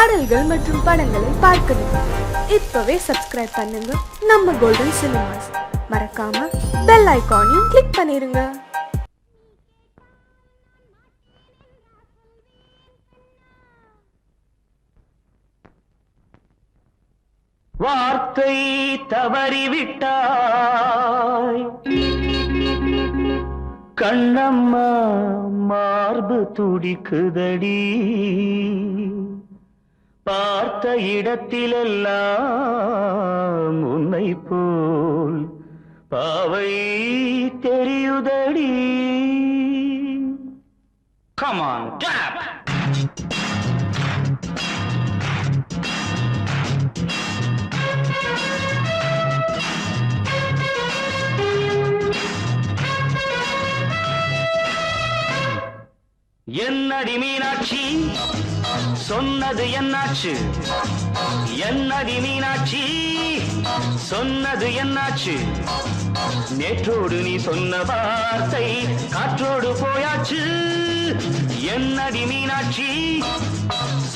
பாடல்கள் மற்றும் படங்களை பார்க்கணுமா? இப்பவே சப்ஸ்கிரைப் பண்ணுங்க நம்ம கோல்டன் சினிமாஸ். மறக்காம பெல் ஐகானையும் கிளிக் பண்ணிருங்க. வார்த்தை தவறிவிட்டாய் கண்ணம்மா, மார்பு துடிக்குதடி. பார்த்த இடத்திலெல்லாம் உன்னை போல் பாவை தெரியுதடி. Come on, clap! என்னடி மீனாட்சி, சொன்னது என்னாச்சு? என்னடி மீனாட்சி, சொன்னது என்னாச்சு? நேற்றோடு நீ சொன்ன வார்த்தை காற்றோடு போயாச்சு. என்னடி மீனாட்சி,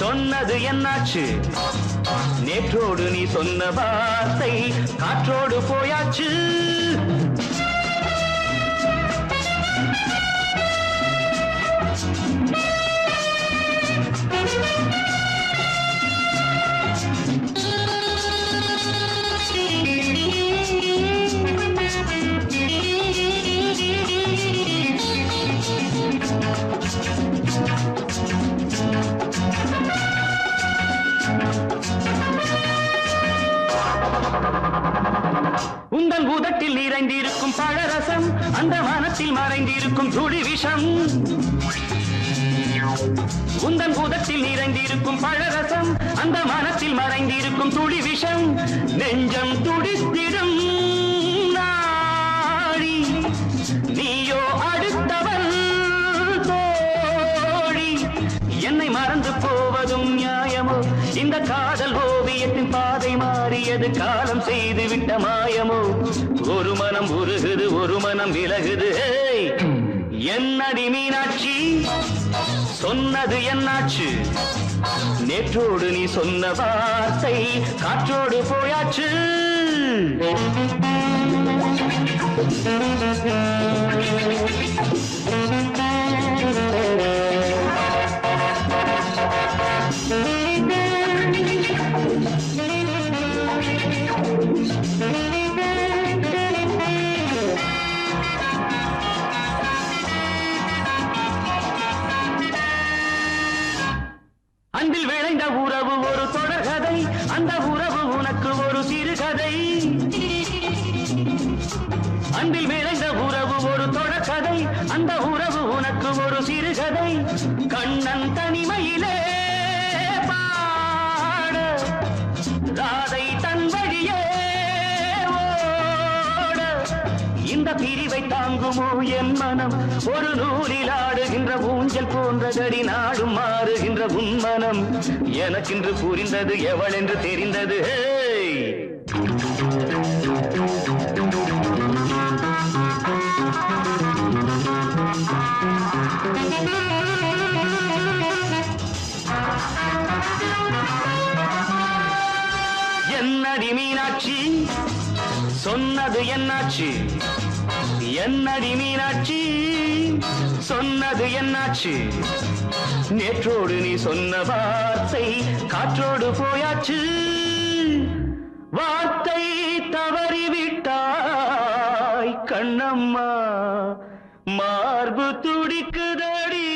சொன்னது என்னாச்சு? நேற்றோடு நீ சொன்ன வார்த்தை காற்றோடு போயாச்சு. உந்தன் உதட்டில் நிறைந்திருக்கும் பழரசம், அந்த வானத்தில் மறைந்திருக்கும் துளி விஷம். உந்தன் உதட்டில் நிறைந்திருக்கும் பழரசம், அந்த வானத்தில் மறைந்திருக்கும் துளி விஷம். நெஞ்சம் துடித்திடும் நாடி, நீயோ அடுத்தவள் தோழி. என்னை மறந்து போவதும் நியாயமோ? இந்த காதல் ஓவியத்தின் பாதை மாறியது, காலம் செய்து விட்ட மாயமோ? ஒரு மனம் உருகுது, ஒரு மனம் விலகுது. என்னடி மீனாட்சி, சொன்னது என்னாச்சு? நேற்றோடு நீ சொன்ன வார்த்தை காற்றோடு போயாச்சு. அன்பில் விளைந்த உறவு ஒரு தொடர்கதை, அந்த உறவு உனக்கு ஒரு சிறுகதை. அன்பில் விளைந்த உறவு ஒரு தொடர்கதை, அந்த உறவு உனக்கு ஒரு சிறுகதை. கண்ணன் தனிமையிலே பாட, ராதை தன் வழியே ஓட. இந்த பிரிவை தாங்குமோ என் மனம்? ஒரு நூலில் ஆடுகின்ற ஊஞ்சல் போன்றதடி, நாடும் மாறுகின்ற உன்மனம். எனக்கென்று புரிந்தது எவள் என்று தெரிந்தது. என்னடி மீனாட்சி, சொன்னது என்னாச்சு? என்னடி மீனாட்சி, சொன்னது என்னாச்சு? நேற்றோடு நீ சொன்ன வார்த்தை காற்றோடு போயாச்சு. வார்த்தை தவறிவிட்டாய் கண்ணம்மா, மார்பு துடிக்குதடி.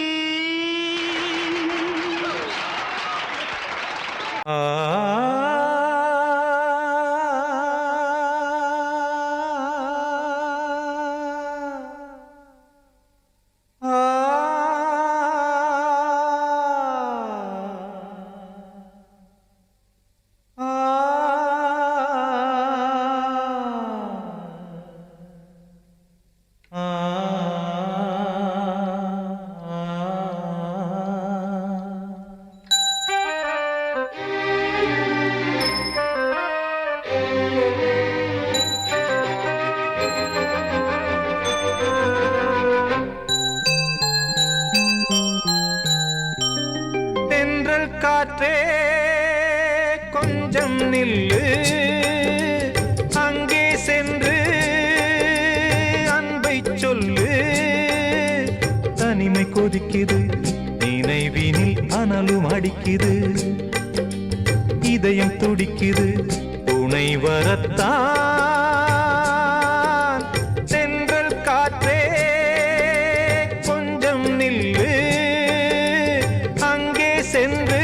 காற்றே கொஞ்சம் நில்லு, அங்கே சென்று அன்பை சொல்லு. தனிமை கொதிக்குது, நினைவினில் அனலும் அடிக்குது, இதயம் துடிக்குது துணை வரத்தான். சென்றல் காற்றே கொஞ்சம் நில்லு, அங்கே சென்று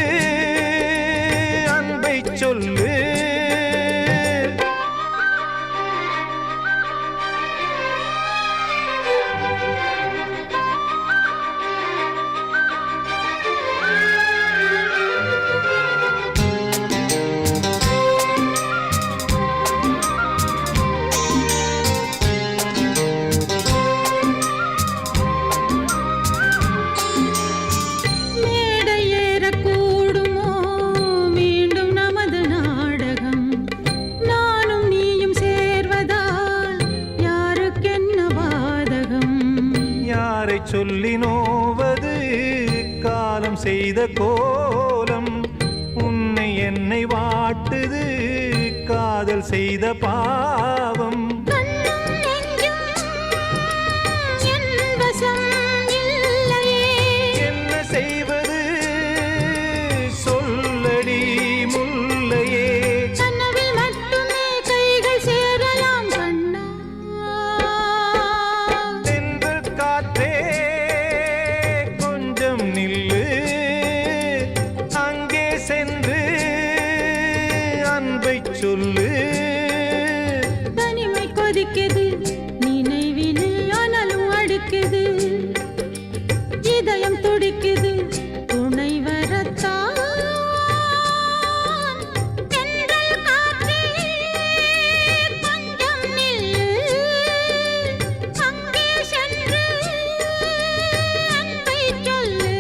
அன்பை சொல்லு. சொல்லி நோவது காலம் செய்த கோலம், உன்னை என்னை வாட்டுது காதல் செய்த பாவம். என்ன செய்வது சொல்லடி முல்லையே, கனவில் மட்டுமே கைகள் சேரலாம் கண்ணா. தென்றல் காற்றே கொஞ்சம் நில்லு, அங்கே சென்று அன்பை சொல்லு. தனிமை கொதிக்குது, நினைவினில் அனலும் அடிக்குது, இதயம் துடிக்குது துணை வரத்தான். தென்றல் காற்றே கொஞ்சம் நில்லு, அங்கே சென்று அன்பை சொல்லு.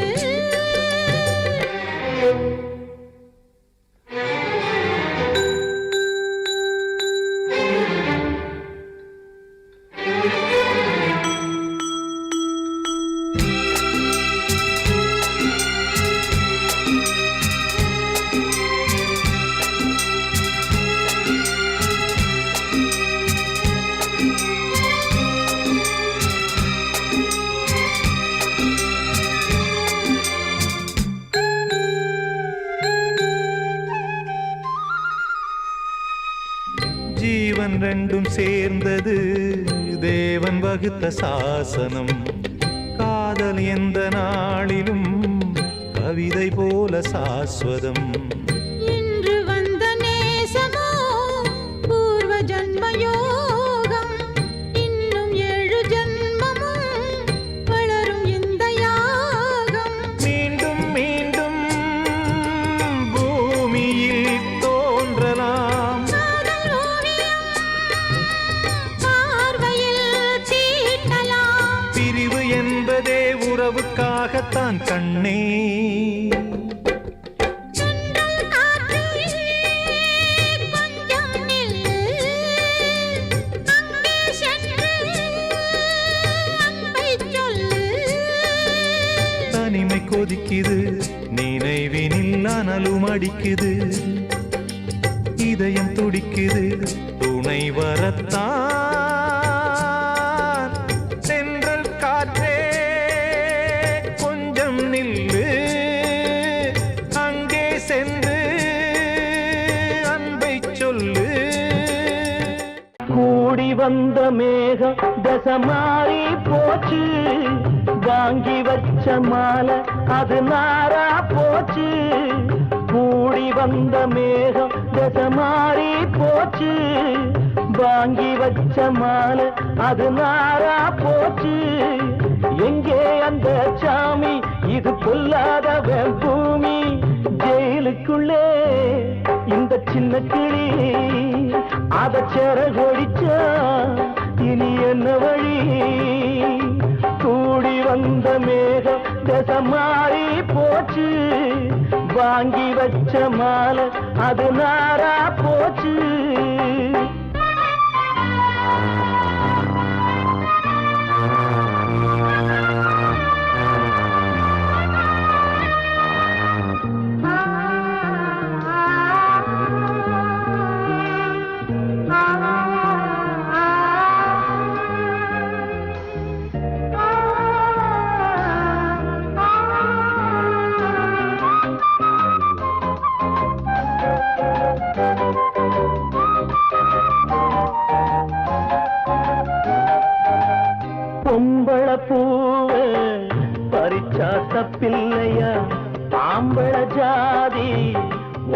ஜீவன் ரெண்டும் சேர்ந்தது தேவன் வகுத்த சாசனம், காதல் எந்த நாளிலும் கவிதை போல சாஸ்வதம். இன்று வந்த நேசமோ பூர்வ ஜன்ம யோகம், இன்னும் 7 ஜன்மமும் வளரும் இந்த யாகம். மீண்டும் மீண்டும் பூமியில் தோன்றலாம், காதல் ஓவியம் பார்வையில் தீட்டலாம். பிரிவு என்பதே உறவுக்காகத்தான் கண்ணே. தென்றல் காற்றே கொஞ்சம் நில்லு, அங்கே சென்று அன்பை சொல்லு. தனிமை கொதிக்குது, நினைவினில் அனலும் அடிக்குது, இதயம் துடிக்குது துணை வரத்தான். தென்றல் காற்றே கொஞ்சம் நில்லு, அங்கே சென்று அன்பை சொல்லு. கூடி வந்த மேகம் தசை மாறி போச்சு, வாங்கி வச்ச மாலை அது நாரா போச்சு. கூடி வந்த மேகம் தசை மாறி போச்சு, வாங்கி வச்ச மாலை அது நாரா போச்சு. எங்கே அந்த சாமி, இது பொல்லாதவன் பூமி. ஜெயிலுக்குள்ளே இந்த சின்ன கிளி அத சிறகொடிச்சா இனி என்ன வழி. கூடி வந்த மேகம் தசை மாறி போச்சு, வாங்கி வச்ச மாலை அது நாரா போச்சு.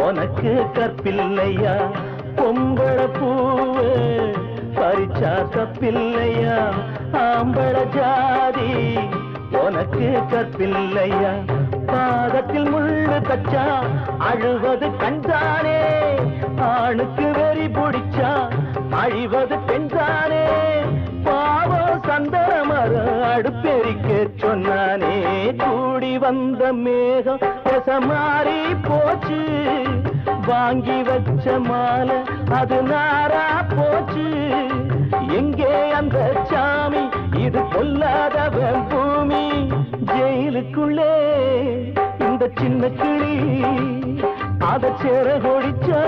உனக்கு கற்பில்லையா பொம்பள பூவு பறிச்சா தப்பில்லையா ஆம்பள ஜாதி உனக்கு கற்பில்லையா பாதத்தில் முள்ளு தச்சா அழுவது கண்தானே ஆணுக்கு வெறி பிடிச்சா அழிவது பெண்தானே பாவம் சந்தன மரம் அடுப்பெரிக்க சொன்னானே கூடி வந்த மேகம் மாறி போச்சு வாங்கி வச்ச மாலை அது நாரா போச்சு எங்கே அந்த சாமி இது கொல்லாதவன் பூமி ஜெயிலுக்குள்ளே இந்த சின்ன கிளி அத சேர கொடிச்சா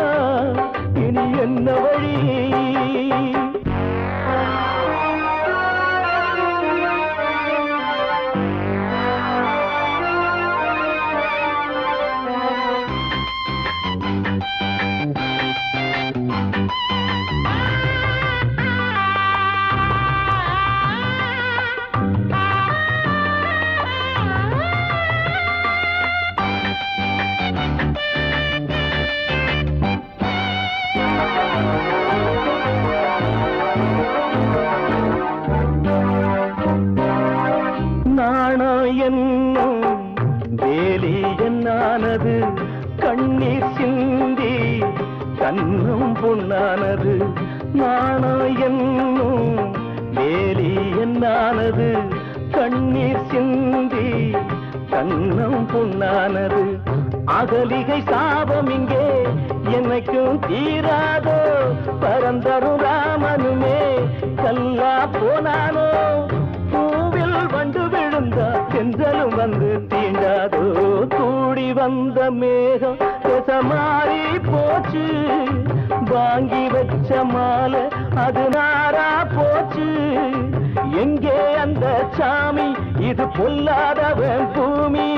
இனி என்ன வழி வேலியன்னானது கண்ணீர் சிந்தி கண்ணும் பொன்னானது நாணம் என்னும் வேலியன்னானது கண்ணீர் சிந்தி கண்ணும் பொன்னானது அகலிகை சாபம் இங்கே என்னைக்கும் தீராதோ பரந்தரும் ராமனுமே கல்லா போனானோ பூவில் வண்டு விழுந்தா செஞ்சலும் வந்து தீண்டாதோ கூடி வந்த மேகம் மாறி போச்சு வாங்கி வச்ச மாலை அது நாரா போச்சு எங்கே அந்த சாமி இது பொல்லாதவன் பூமி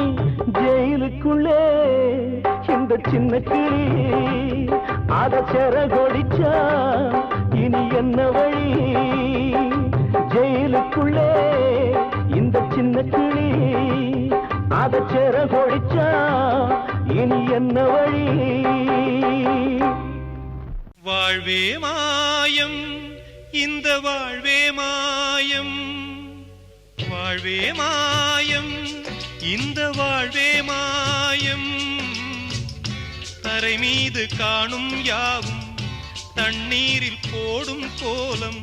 ஜெயிலுக்குள்ளே இந்த சின்ன கிளி அத செர கொடிச்சா இனி என்ன வழி ஜெயிலுக்குள்ளே இந்த சின்ன கிளி அத செர கொடிச்சா இனி என்ன வழி வாழ்வே மாயம் இந்த வாழ்வே மாயம் வாழ்வே மாயம் இந்த வாழ்வே மாயம் தரை மீது காணும் யாவும் தண்ணீரில் போடும் கோலம்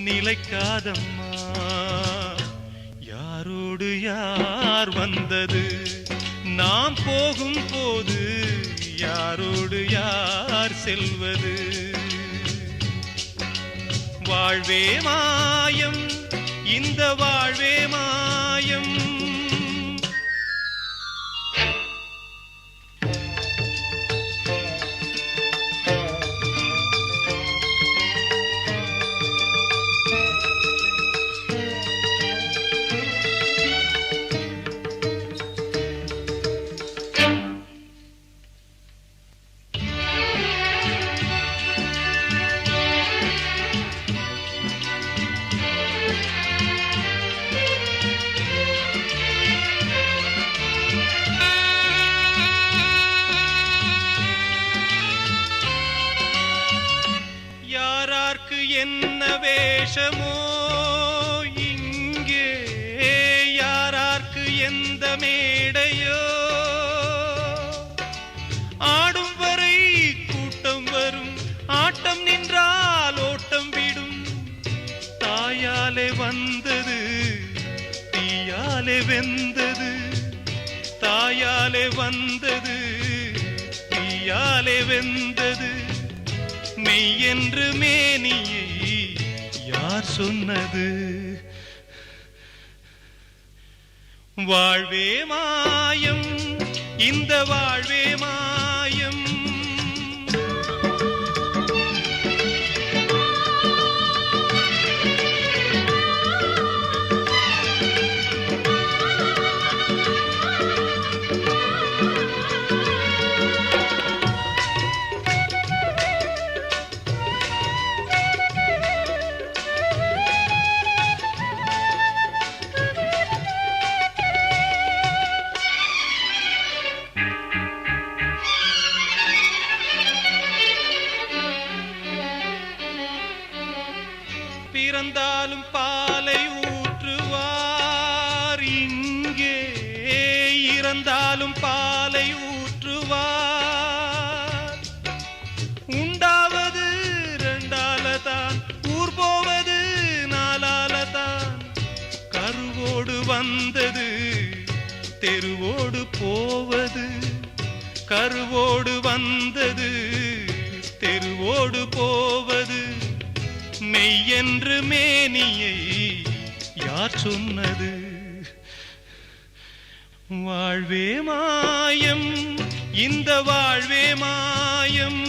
நிலைக்காதம்மா யாரோடு யார் வந்தது நாம் போகும் போது யாரோடு யார் செல்வது வாழ்வே மாயம் இந்த வாழ்வே மாயம் என்ன வேஷமோ இங்கே யாரார்க்கு எந்த மேடையோ ஆடும் வரை கூட்டம் வரும் ஆட்டம் நின்றால் ஓட்டம் விடும் தாயாலே வந்தது தீயாலே வெந்தது தாயாலே வந்தது தீயாலே வெந்தது மெய் என்று மேனியை யார் சொன்னது வாழ்வே மாயம் இந்த வாழ்வே மாயம் தெருவோடு போவது கருவோடு வந்தது தெருவோடு போவது மெய்யென்று மேனியை யார் சொன்னது வாழ்வே மாயம் இந்த வாழ்வே மாயம்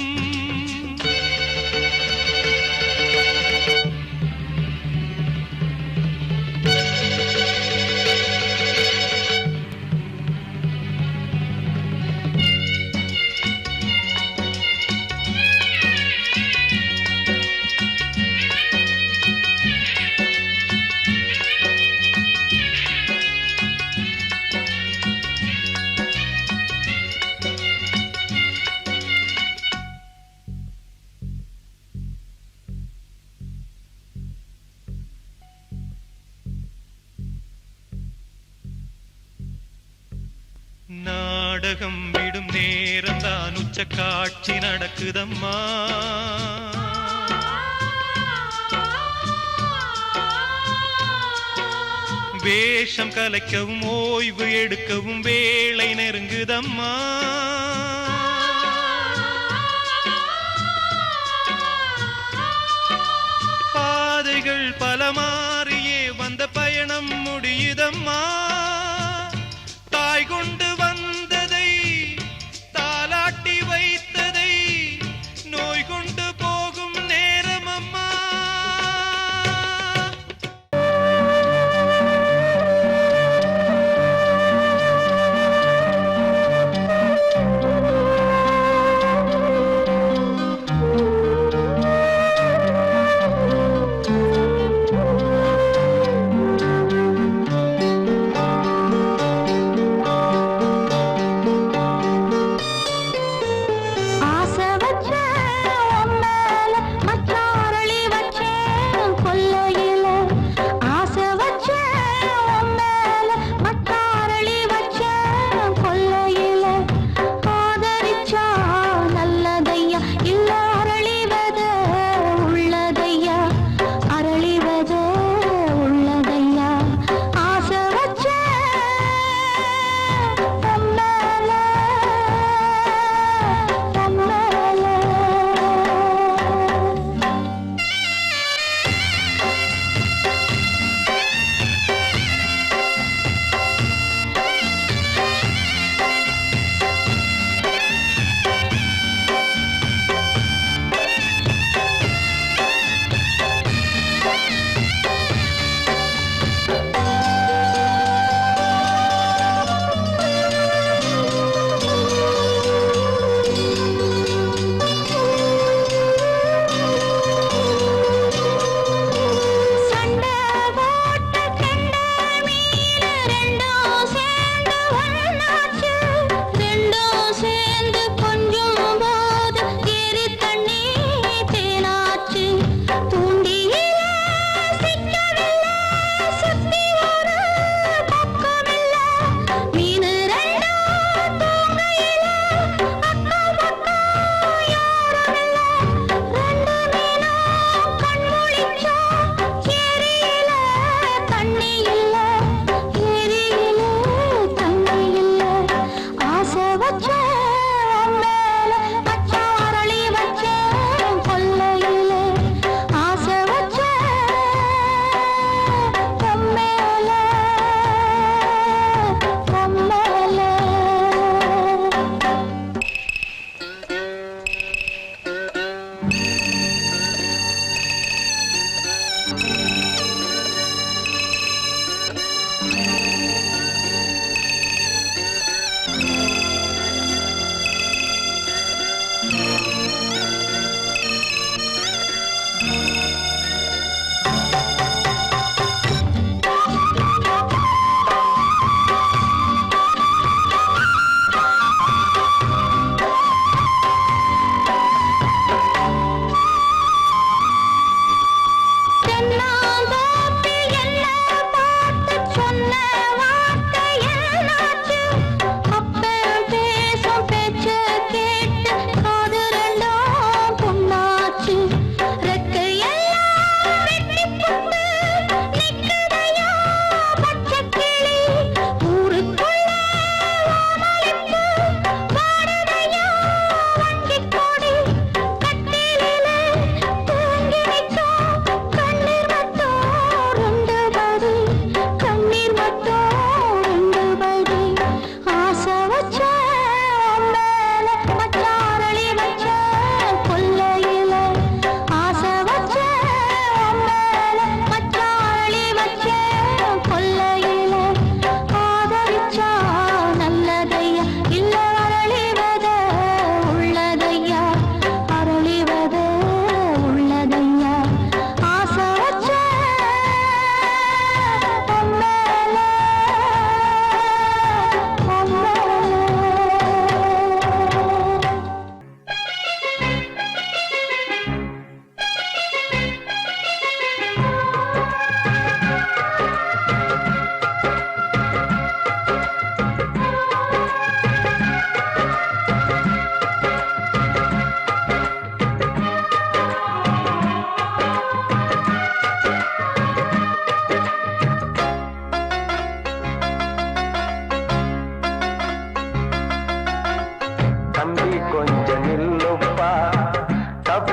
நாடகம் விடும் நேரம் தான் உச்ச காட்சி நடக்குதம்மா வேஷம் கலைக்கவும் ஓய்வு எடுக்கவும் வேளை நெருங்குதம்மா பாதைகள் பல மாறியே வந்த பயணம் முடியுதம்மா தாய் கொண்டு வந்ததை தாலாட்டி வைத்ததை நோய் கொண்டு போகும் நேரம் அம்மா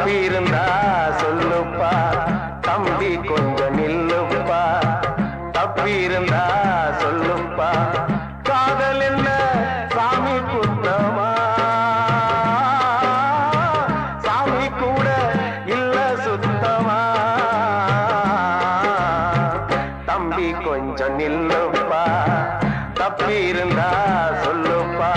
தப்பி இருந்தா சொல்லுப்பா தம்பி கொஞ்சம் நில்லுப்பா தப்பி இருந்தா சொல்லுப்பா காதல் என்ன சாமி குத்தமா சாமி கூட இல்ல சுத்தமா தம்பி கொஞ்சம் நில்லுப்பா தப்பி இருந்தா சொல்லுப்பா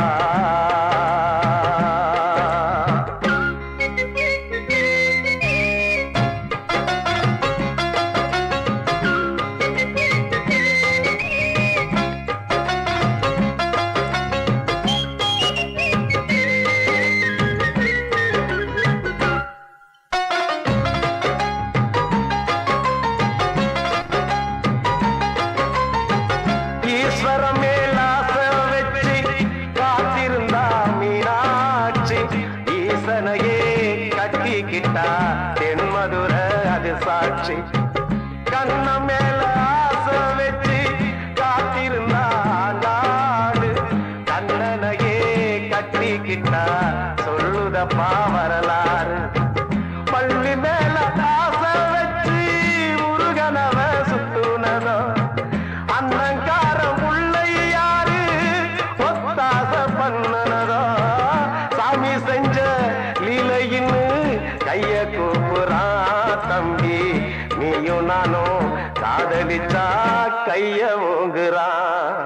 ஈஸ்வரம் மேலாச வச்சு காத்திருந்தா மீனாட்சி ஈசனையே கட்டிக்கிட்டா தென்மதுர அது சாட்சி கண்ண மேல ஆசை வச்சு காத்திருந்தா நாடு கண்ணனையே கட்டிக்கிட்டா சொல்லுதப்பா வரலாறு பள்ளி மேல ஆசை வச்சு முருகனவ சுத்துனதோ அன்னங்கார முல்லை யாரு ஒத்தாச பண்ணனதோ சாமி செஞ்ச லீலையின்னு கைய கூப்புறான் தம்பி நீயும் நானும் காதலிச்சா கைய ஓங்குறான்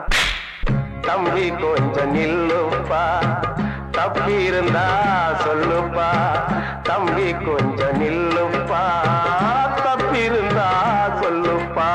தம்பி கொஞ்சம் நில்லுப்பா தப்பி இருந்தா சொல்லுப்பா தம்பி கொஞ்சம் நில்லுப்பா தப்பி இருந்தா சொல்லுப்பா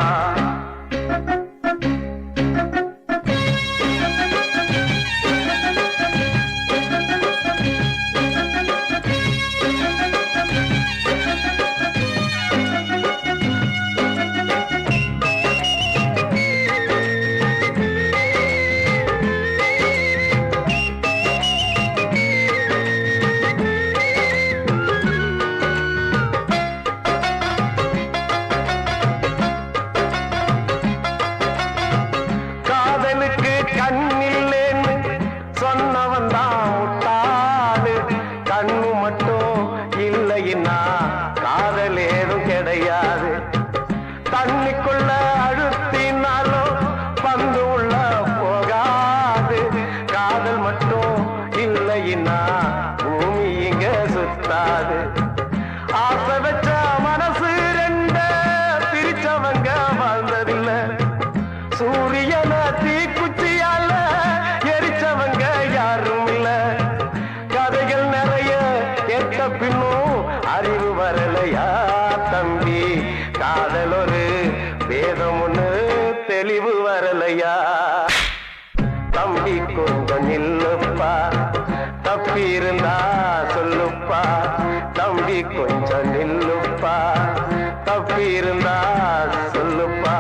காதலுக்கு கண்ணில்லேன்னு சொன்னவன் தான் முட்டாளு கண்ணு மட்டும் இல்லைன்னா காதல் ஏதும் கிடையாது தண்ணிக்குள்ள அழுத்தினாலும் பந்து உள்ள போகாது காதல் மட்டும் இல்லைன்னா பூமி இங்க சுத்தாது ஆசை வச்ச மனசு ரெண்ட பிரிச்சவங்க வாழ்ந்ததில்லை சூரியன தீக்குச்சியால எரிச்சவங்க யாரும் இல்ல கதைகள் நிறைய கேட்ட பின்னும் அறிவு வரலையா தம்பி காதல் ஒரு வேதம் ஒண்ணு தெளிவு வரலையா தம்பி கொஞ்சம் நில்லுப்பா தப்பி இருந்தா சொல்லுப்பா தம்பி கொஞ்சம் நில்லுப்பா தப்பி இருந்தா சொல்லுப்பா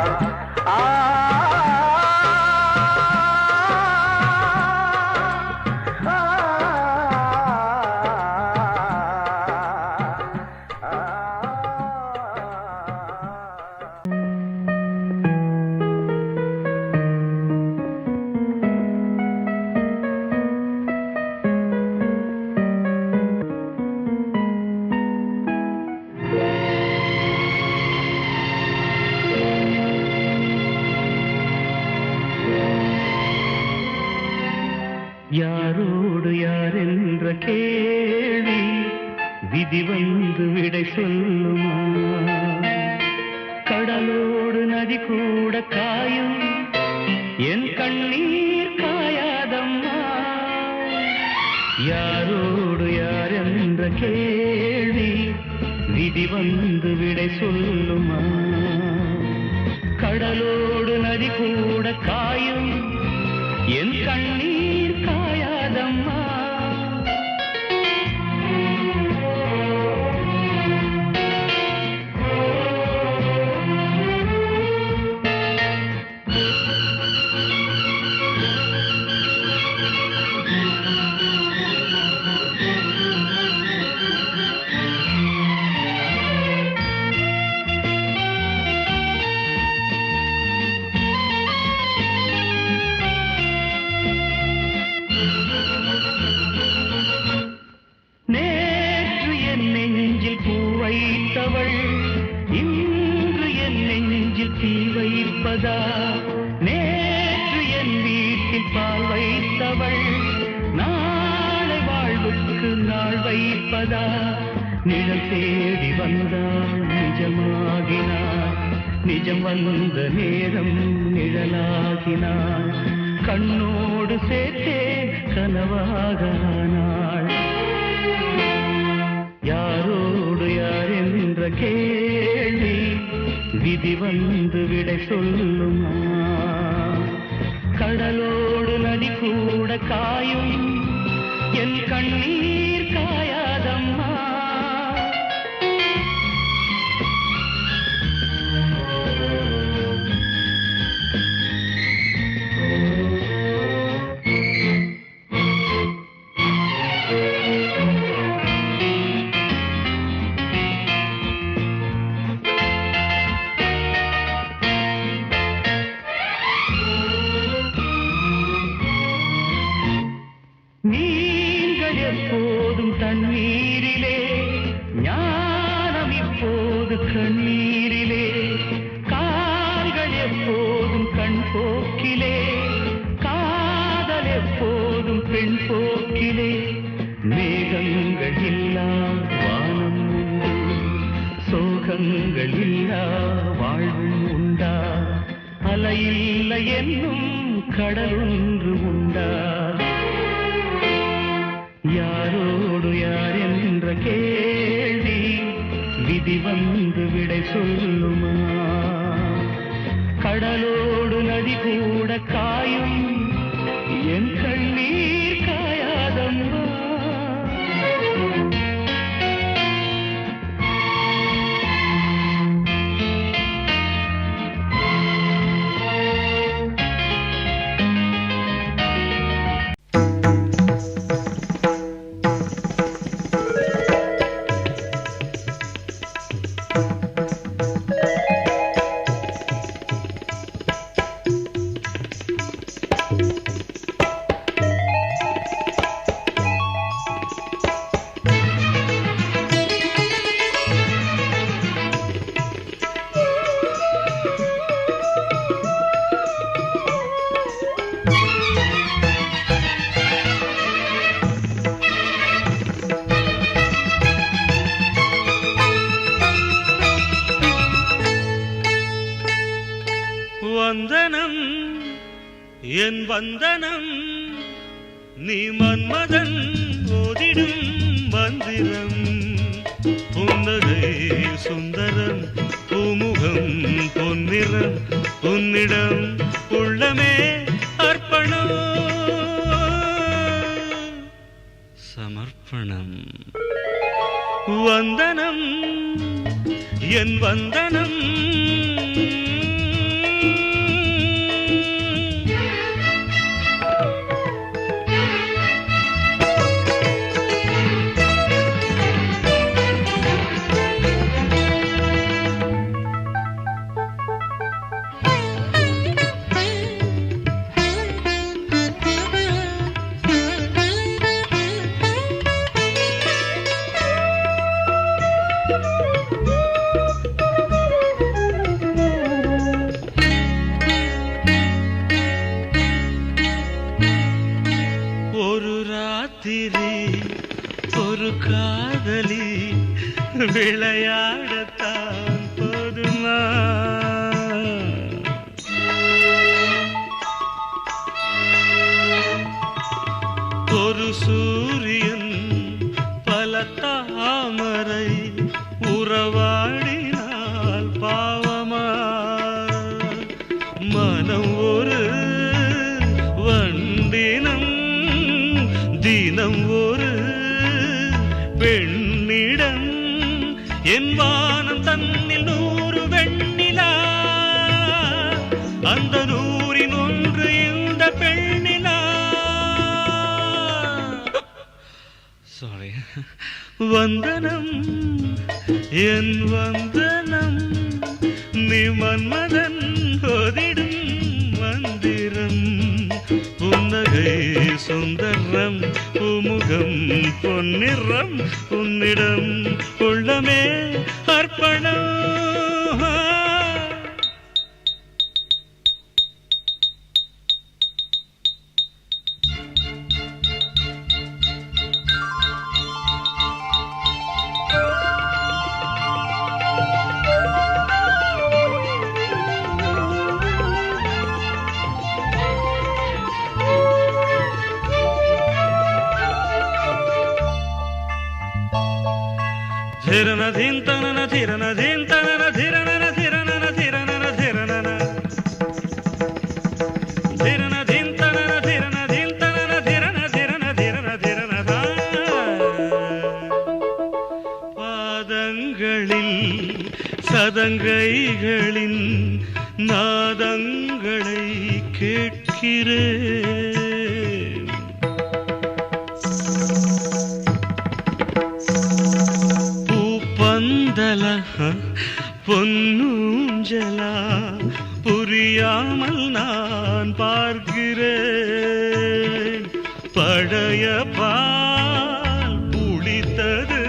யாரோடு யார் என்ற கேள்வி விதி வந்து விடை சொல்லுமா கடலோடு நதி கூட காயும் என் கண்ணீர் காயாதம்மா யாரோடு யார் என்ற கேள்வி விதி வந்து விடை சொல்லுமா கடலோடு நதி கூட காயும் என் கண்ணீர் காயாதம்மா வைப்பதா நேற்று என் வீட்டில் பால் வைத்தவள் நாளை வாழ்வுக்கு நாள் வைப்பதா நிழல் தேடி வந்தாள் நிஜமாகினாள் நிஜம் வந்த நேரம் நிழலாகினாள் கண்ணோடு சேர்த்தே கனவாகானாள் யாரோடு யார் என்ற கேள்வி விதி வந்து விடை சொல்லுமா கடலோடு நதி கூட காயும் என் கண்ணீர் காயாதம்மா நீங்கள் எப்போதும் தண்ணீரிலே ஞானம் இப்போது கண்ணீரிலே கால்கள் எப்போதும் கண் போக்கிலே காதல் எப்போதும் பெண் போக்கிலே மேகங்கள் இல்லா வானம் உண்டு சோகங்கள் இல்லா வாழ்வும் உண்டா அலையில்லை என்னும் கடல் ஒன்று உண்டா யாரோடு யார் என்ற கேள்வி விதி வந்து விடை சொல்லுமா கடலோடு நதி கூட காயும் என் கண்ணீர் காயாதம்மா வந்தனம் என் வந்தனம் நீ மன்மதன் ஓதிடும் மந்திரம் புன்னகை சுந்தரம் பூமுகம் பொன்னிறம் உன்னிடம் உள்ளமே அர்ப்பணம் சமர்ப்பணம் வந்தனம் என் வந்தனம் ஒரு காதலி விளையாடத்தான் போதுமா ஒரு சூரியன் பல தாமரை உறவாடினால் பாவமா மனம் ஒரு வண்டினம் தினம் ஒரு பெண்ணிடம் என் வானம் தன்னில் 100 வெண்ணிலா அந்த 100இன் ஒன்று இந்த பெண்ணிலா சாரி வந்தனம் என் வந்தனம் நீ மன்மதன் ஓதிடும் மந்திரம் புன்னகை சுந்தரம் பூமுகம் பொன்னிறம் உன்னிடம் உள்ளமே அர்ப்பணம் ಧಿರನಧೀನ್ ತನನ ಧಿರನಧೀನ್ ತನನ ಧಿರನನ ಧಿರನನ ಧಿರನನ ಧಿರನನ ಧಿರನಧೀನ್ ತನನ ಧಿರನಧೀನ್ ತನನ ಧಿರನ ಧಿರನ ಧಿರನ ಧಿರನದ பாதங்களில் சதங்கைகளின் நாதங்களை கேட்கிறேன். பூப்பந்தல பொன்னூஞ்சலா புரியாமல் நான் பார்க்கிறேன். பழைய பால் புளித்தது,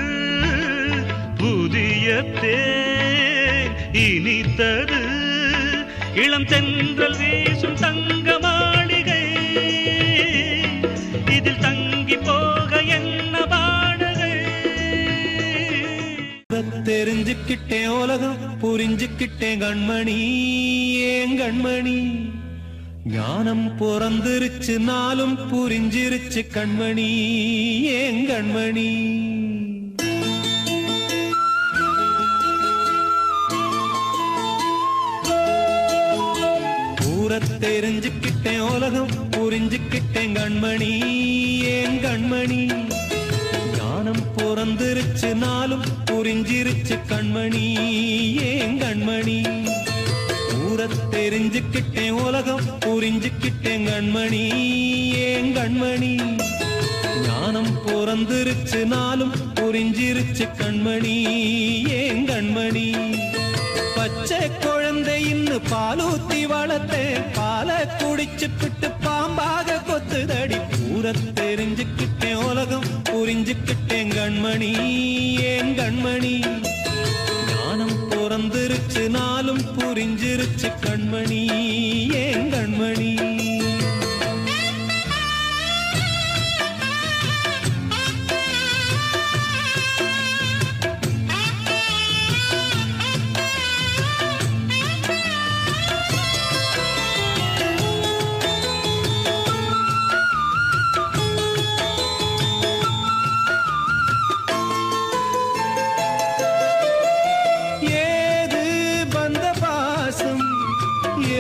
புதிய தேன் இனித்தது, இளம் தென்றல் வீசும் தங்க மாளிகை, இதில் தங்கி போக என்ன பாடகை. தெரிஞ்சுக்கிட்டேன் உலகம் புரிஞ்சுக்கிட்டேன் கண்மணி ஏன் கண்மணி. ஞானம் பிறந்திருச்சு நாளும் புரிஞ்சிருச்சு கண்மணி ஏன் கண்மணி. தெரிஞ்சுக்கிட்டேன் உலகம் புரிஞ்சுக்கிட்டேன் கண்மணி ஏன் கண்மணி. ஞானம் பிறந்திருச்சு நாளும் புரிஞ்சிருச்சு கண்மணி ஏன் கண்மணி. தெரிஞ்சுக்கிட்டேன் உலகம் புரிஞ்சுக்கிட்டேன் கண்மணி ஏன் கண்மணி. ஞானம் பிறந்திருச்சு நாளும் புரிஞ்சிருச்சு கண்மணி ஏன் கண்மணி. பச்சை குழந்தை இன்னும் பாலூத்தி வளர்த்தேன், பால குடிச்சுக்கிட்டு பாம்பாக கொத்துதடி. தெரிஞ்சுக்கிட்டேன் உலகம் புரிஞ்சுக்கிட்டேன் கண்மணி ஏன் கண்மணி. ஞானம் பிறந்திருச்சு நாளும் புரிஞ்சிருச்சு கண்மணி ஏன் கண்மணி.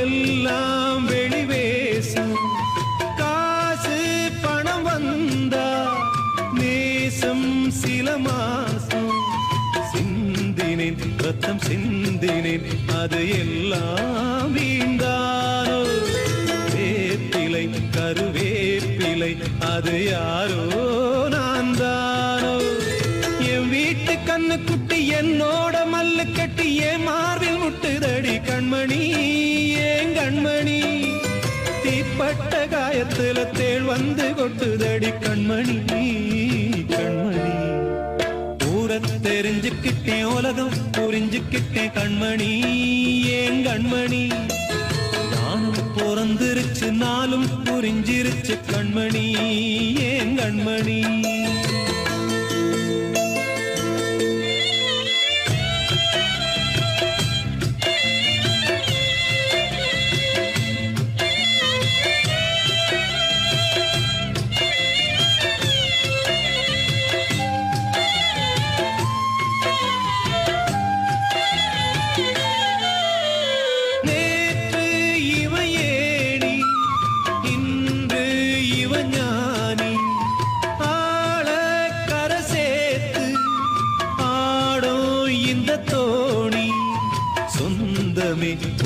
எல்லாம் வெளிவேசம், காசு பணம் வந்தா நேசம் சில மாசம். சிந்தினேன் ரத்தம் சிந்தினேன் அது எல்லாம் வீண்டானோ. வேப்பிலை கருவேப்பிலை அது யாரோ நான் தானோ. என் வீட்டு கண்ணு குட்டி என்னோட மல்லு கட்டி என் மார்பில் முட்டுதடி கண்மணி ஏன் கண்மணி. தீப்பட்ட காயத்துல தேள் வந்து கொட்டுதடி கண்மணி கண்மணி. தெரிஞ்சுக்கிட்டேன் உலகம் புரிஞ்சுக்கிட்டேன் கண்மணி ஏன் கண்மணி. ஞானம் பிறந்திருச்சு நாளும் புரிஞ்சிருச்சு கண்மணி ஏன் கண்மணி.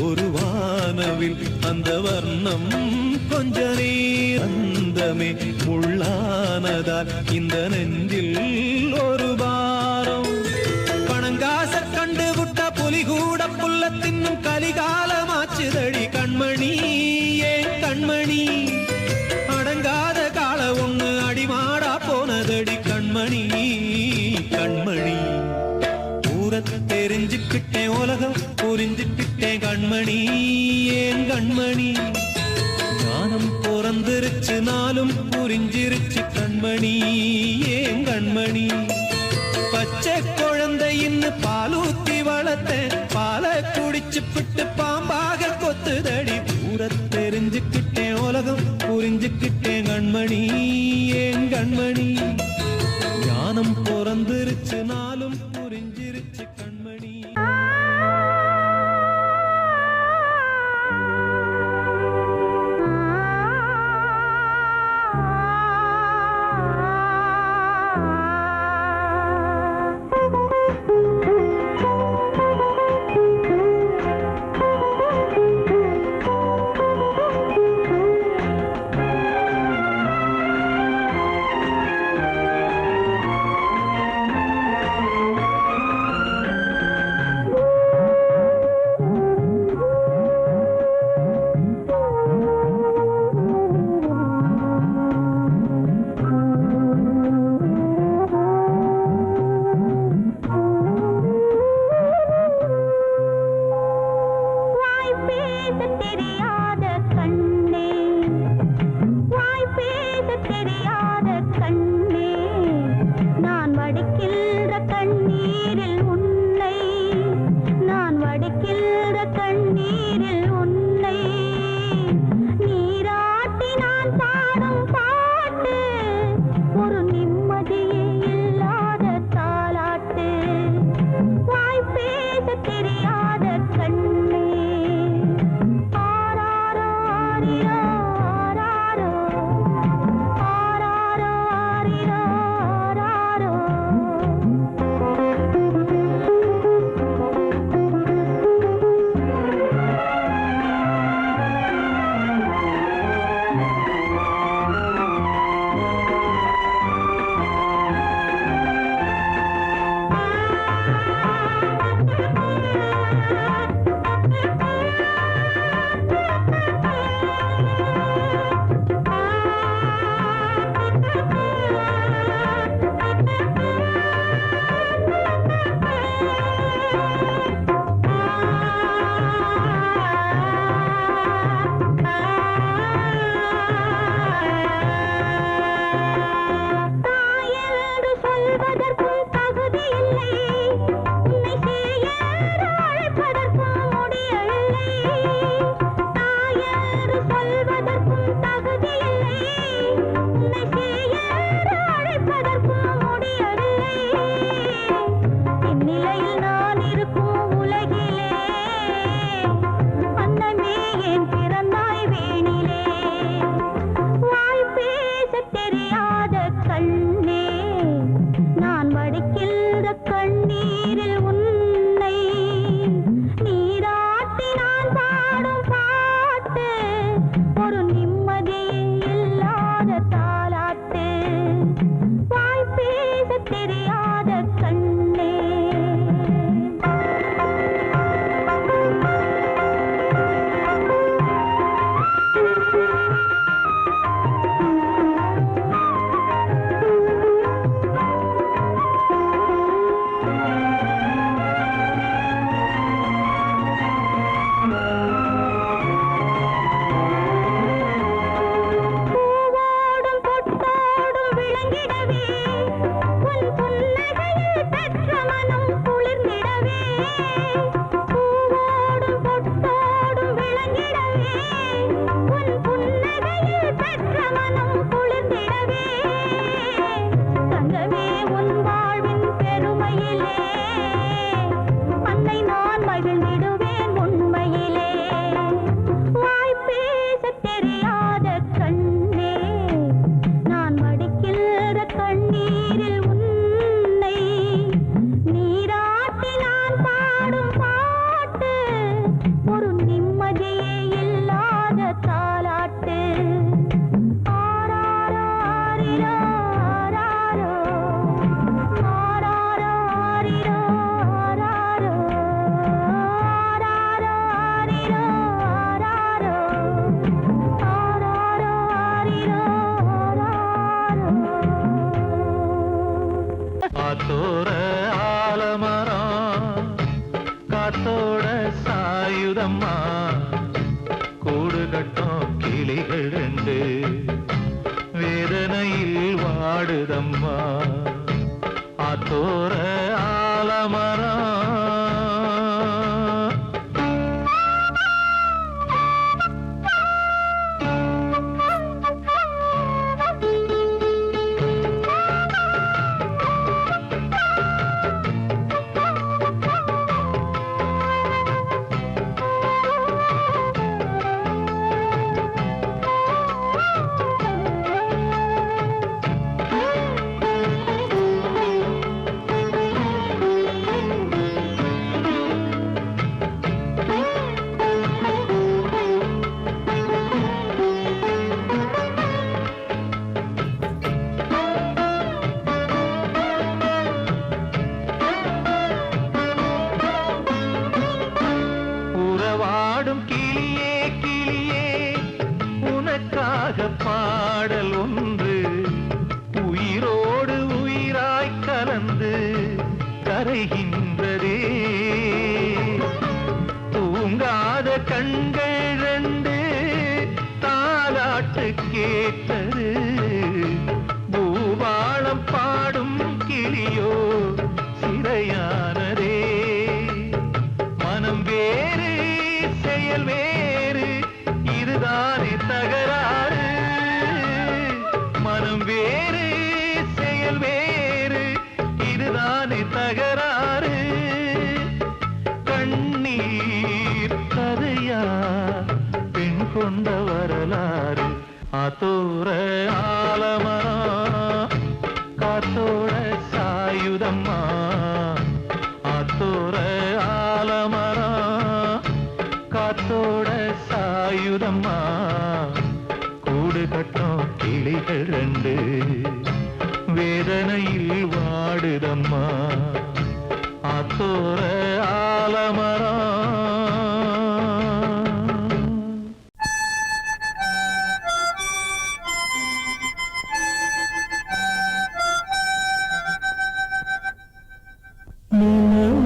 ஒரு வானவில் அந்த வர்ணம் கொஞ்ச நேரந்தமே முள்ளானதால் இந்த நெஞ்சில் ஒரு பாரம். பணங்காச கண்டு விட்ட புலி கூட புல்ல தின்னும் கலிகாலமாச்சுதடி கண்மணி ஏன் கண்மணி. அடங்காத கால ஒண்ணு அடிமாடா போனதடி கண்மணி கண்மணி. தெரிஞ்சுக்கிட்டேன் உலகம் புரிஞ்சுக்கிட்டேன் கண்மணி ஏன் கண்மணி. ஞானம் பிறந்திருச்சு நாளும் புரிஞ்சிருச்சு கண்மணி ஏன் கண்மணி. பச்சை குழந்தை இன்னும் பாலூத்தி வளர்த்தேன், பால குடிச்சுப்பிட்டு பாம்பாக கொத்துதடி. தெரிஞ்சுக்கிட்டேன் உலகம் புரிஞ்சுக்கிட்டேன் கண்மணி ஏன் கண்மணி. ஞானம் பிறந்திருச்சு நாளும் புரிஞ்சிருச்சு கண்மணி. காத்தோர ஆலமரம் காத்தோட சாயுதம்மா கூடு கட்டும் கிளிகள் ரெண்டு வேதனையில் வாடுதம்மா ஆத்தோர ஆலமரம் கரைகின்றதே தூங்காத கண்கள் ரெண்டு தாலாட்டு கேட்டது பூபாளம் பாடும் கிளியோ சிறையானதே மனம் வேறு செயல் வேறு இதுதானே தகராறு மனம் வேறு செயல் வேறு இதுதானே தகராறு கண்ணீர் கதையா பெண் கொண்ட வரலாறு ஆத்தோர ஆலமரம் காத்தோட சாயுதம்மா ஆத்தோர ஆலமரம் காத்தோட சாயுதம்மா கூடு கட்டும் கிளிகள் ரெண்டு வேதனையில் வாடுதம்மா ஆத்தோர ஆலமரம் நிலவு